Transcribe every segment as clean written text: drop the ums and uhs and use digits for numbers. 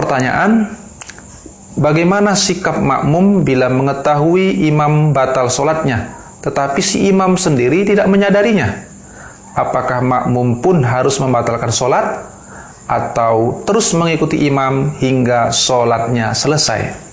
Pertanyaan, bagaimana sikap makmum bila mengetahui imam batal sholatnya, tetapi si imam sendiri tidak menyadarinya? Apakah makmum pun harus membatalkan sholat, atau terus mengikuti imam hingga sholatnya selesai?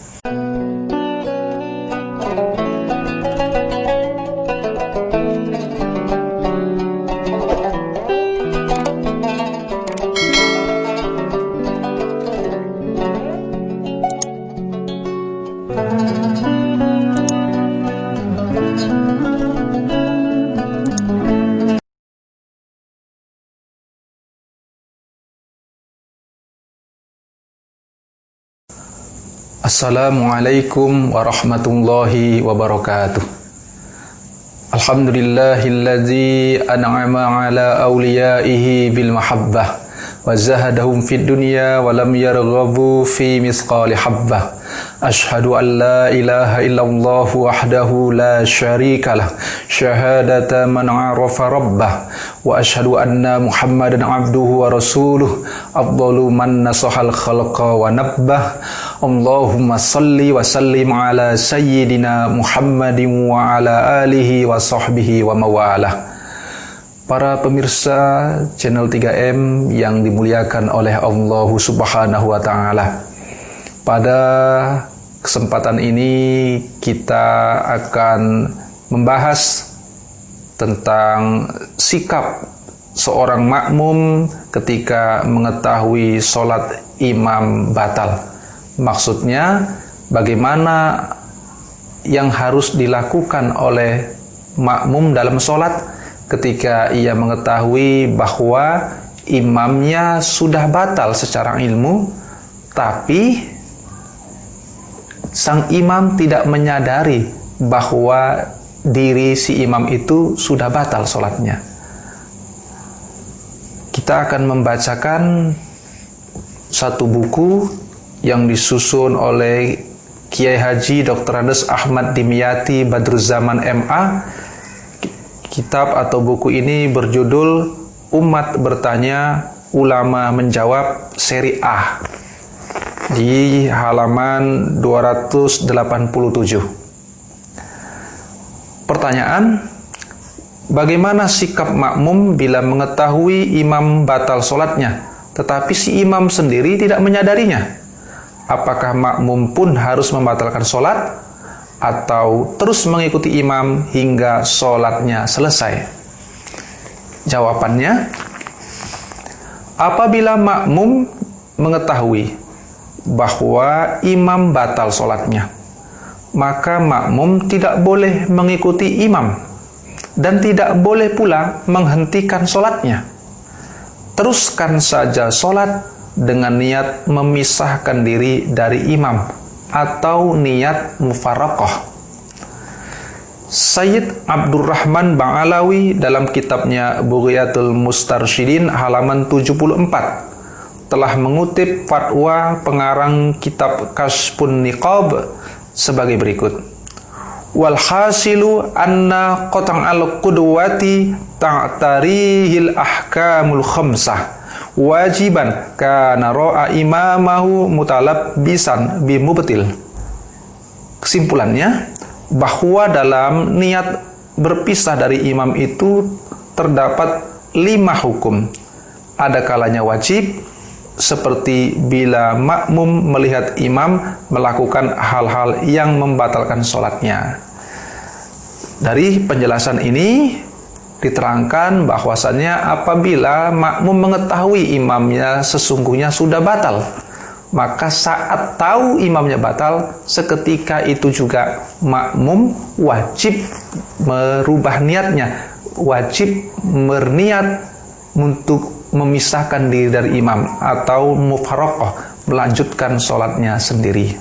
Assalamualaikum warahmatullahi wabarakatuh. Alhamdulillahilladzi an'ama ala awliyaihi bil mahabbah wa zahadahum fid dunya wa lam yarghabu fi misqali habbah. Ashhadu an la ilaha illallah wahdahu la syarikalah syahadata man 'arafa rabbah wa ashhadu anna Muhammadan 'abduhu wa rasuluh afdalu man nasahal khalqa wa nabbah. Allahumma salli wa sallim ala sayyidina Muhammadin wa ala alihi wa sahbihi wa mawalah. Para pemirsa channel 3M yang dimuliakan oleh Allah Subhanahu wa taala. Pada kesempatan ini kita akan membahas tentang sikap seorang makmum ketika mengetahui sholat imam batal. Maksudnya, bagaimana yang harus dilakukan oleh makmum dalam sholat ketika ia mengetahui bahwa imamnya sudah batal secara ilmu, tapi sang imam tidak menyadari bahwa diri si imam itu sudah batal sholatnya. Kita akan membacakan satu buku yang disusun oleh Kiai Haji Dr. Andes Ahmad Dimyati Badruzzaman MA. Kitab atau buku ini berjudul Umat Bertanya, Ulama Menjawab, seri A, di halaman 287. Pertanyaan, bagaimana sikap makmum bila mengetahui imam batal sholatnya, tetapi si imam sendiri tidak menyadarinya? Apakah makmum pun harus membatalkan sholat, atau terus mengikuti imam hingga sholatnya selesai? Jawabannya, apabila makmum mengetahui bahwa imam batal sholatnya, maka makmum tidak boleh mengikuti imam dan tidak boleh pula menghentikan sholatnya. Teruskan saja sholat dengan niat memisahkan diri dari imam atau niat mufaraqah. Sayyid Abdurrahman Ba'alawi dalam kitabnya Bughyatul Mustarsyidin halaman 74 telah mengutip fatwa pengarang kitab Kashfun Niqab sebagai berikut. Wal hasilu anna qat'al qudwati ta'tarihil ahkamul khamsah wajiban kana ra'a imamahu mutalabbisan bimubtil. Kesimpulannya, bahwa dalam niat berpisah dari imam itu terdapat 5 hukum. Ada kalanya wajib, seperti bila makmum melihat imam melakukan hal-hal yang membatalkan sholatnya. Dari penjelasan ini diterangkan bahwasannya apabila makmum mengetahui imamnya sesungguhnya sudah batal, maka saat tahu imamnya batal, seketika itu juga makmum wajib merubah niatnya, wajib berniat untuk memisahkan diri dari imam atau mufaraqah, melanjutkan sholatnya sendiri.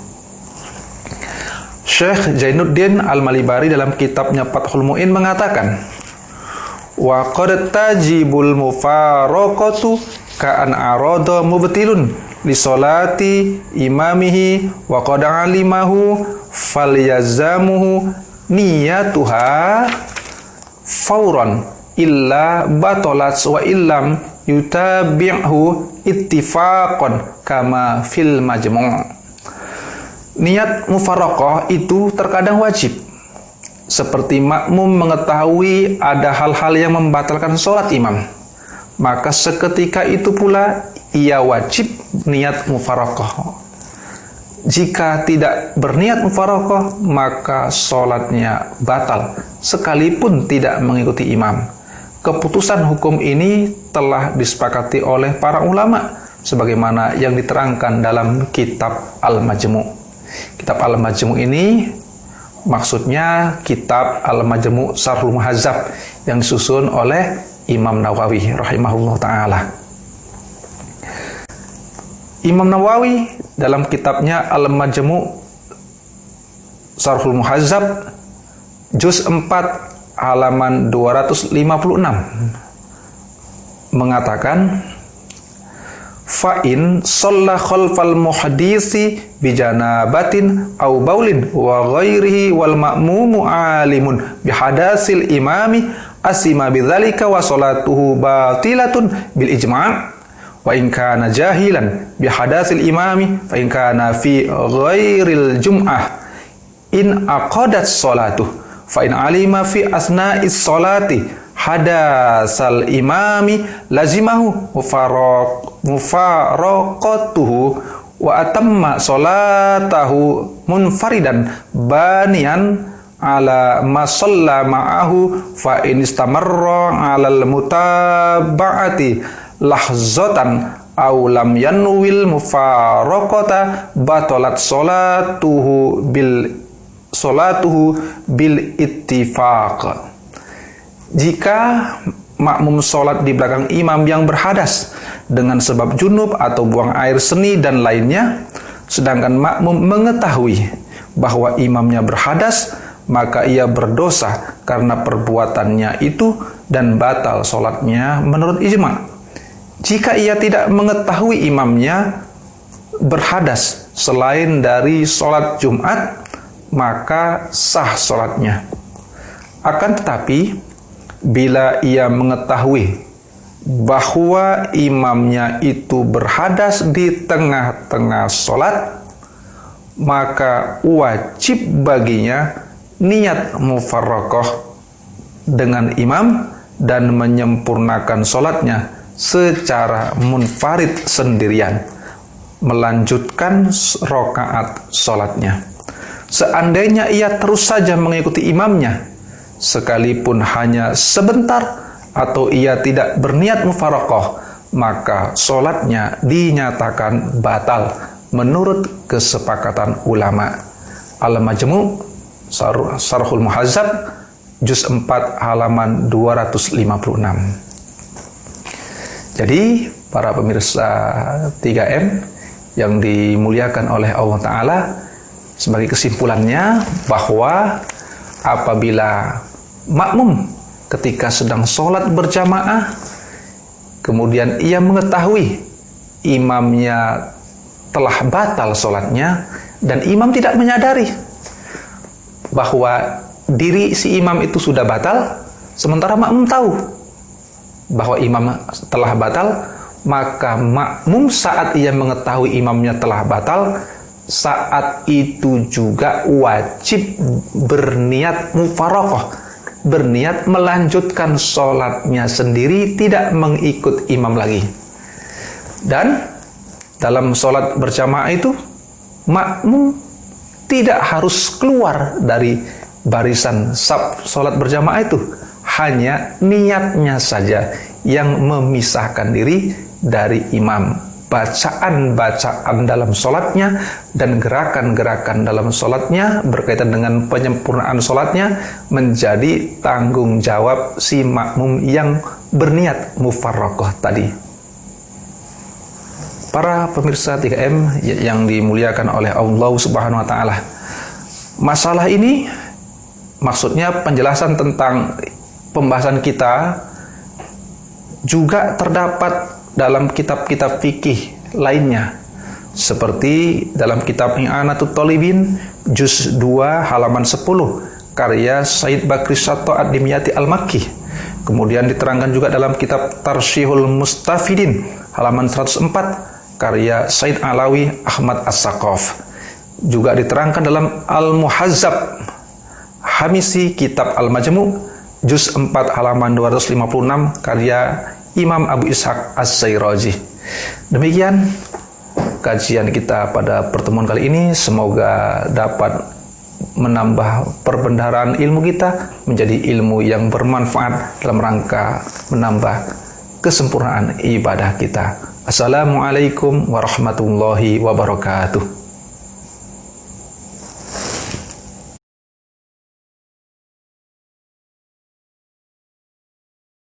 Syekh Zainuddin Al-Malibari dalam kitabnya Fathul Mu'in mengatakan, wa qad tajibul mufaraqatu ka'an arada mubtilun li sholati imamihi wa qad alimahu falyazamuhu niyatuha fauran illa batalat wa illam yutabi'hu ittifaqan kama fil majmu'. Niat mufaraqah itu terkadang wajib, seperti makmum mengetahui ada hal-hal yang membatalkan sholat imam, maka seketika itu pula ia wajib niat mufaraqah. Jika tidak berniat mufaraqah, maka sholatnya batal, sekalipun tidak mengikuti imam. Keputusan hukum ini telah disepakati oleh para ulama, sebagaimana yang diterangkan dalam kitab Al-Majmu'. Kitab Al-Majmu' ini maksudnya kitab Al-Majmu' Syarhul Muhazzab yang disusun oleh Imam Nawawi rahimahullah ta'ala. Imam Nawawi dalam kitabnya Al-Majmu' Syarhul Muhazzab juz 4 halaman 256 mengatakan, fa'in shalla khalfal muhdisi bijanabatin au baulin wa ghairihi wal ma'mumu alimun bihadasil imami asima bidzalika wa salatuhu batilatun bil ijma'. Wa in kana jahilan bihadasil imami fa in kana fi ghairil jum'ah in aqadat salatuh fa in alima fi asna'is salati hadasal imami lazimahu mufaraqatuhu wa atamma salatahu munfaridan banian ala ma shalla ma'ahu fa in istamarra 'alal mutaba'ati lahzatan aw lam yanwil mufaraqata batalat salatuhu bil ittifaq. Jika makmum sholat di belakang imam yang berhadas dengan sebab junub atau buang air seni dan lainnya, sedangkan makmum mengetahui bahwa imamnya berhadas, maka ia berdosa karena perbuatannya itu dan batal sholatnya menurut ijma'. Jika ia tidak mengetahui imamnya berhadas selain dari sholat Jumat, maka sah sholatnya. Akan tetapi, bila ia mengetahui bahwa imamnya itu berhadas di tengah-tengah sholat, maka wajib baginya niat mufaraqah dengan imam dan menyempurnakan sholatnya secara munfarid sendirian, melanjutkan rakaat sholatnya. Seandainya ia terus saja mengikuti imamnya, sekalipun hanya sebentar, atau ia tidak berniat mufaraqah, maka sholatnya dinyatakan batal menurut kesepakatan ulama. Al-Majmu' Syarhul Muhazzab juz 4 halaman 256. Jadi, para pemirsa 3M yang dimuliakan oleh Allah Ta'ala, sebagai kesimpulannya bahwa apabila makmum ketika sedang sholat berjamaah, kemudian ia mengetahui imamnya telah batal sholatnya, dan imam tidak menyadari bahwa diri si imam itu sudah batal, sementara makmum tahu bahwa imam telah batal, maka makmum saat ia mengetahui imamnya telah batal, saat itu juga wajib berniat mufaraqah, berniat melanjutkan sholatnya sendiri, tidak mengikut imam lagi. Dan dalam sholat berjamaah itu, makmum tidak harus keluar dari barisan saf sholat berjamaah itu, hanya niatnya saja yang memisahkan diri dari imam. Bacaan-bacaan dalam sholatnya dan gerakan-gerakan dalam sholatnya berkaitan dengan penyempurnaan sholatnya menjadi tanggung jawab si makmum yang berniat mufaraqah tadi. Para pemirsa 3M yang dimuliakan oleh Allah Subhanahu wa Ta'ala, masalah ini maksudnya penjelasan tentang pembahasan kita juga terdapat dalam kitab-kitab fikih lainnya, seperti dalam kitab I'anatut Thalibin juz 2 halaman 10 karya Said Bakri Satto Ad-Dimyati Al-Makki, Kemudian diterangkan juga dalam kitab Tarsyihul Mustafidin halaman 104 karya Said Alawi Ahmad As-Saqaf. Juga diterangkan dalam Al-Muhazzab Hamisi kitab Al-Majmu' juz 4 halaman 256 karya Imam Abu Ishaq As-Sairaji. Demikian kajian kita pada pertemuan kali ini, semoga dapat menambah perbendaharaan ilmu kita menjadi ilmu yang bermanfaat dalam rangka menambah kesempurnaan ibadah kita. Assalamualaikum warahmatullahi wabarakatuh.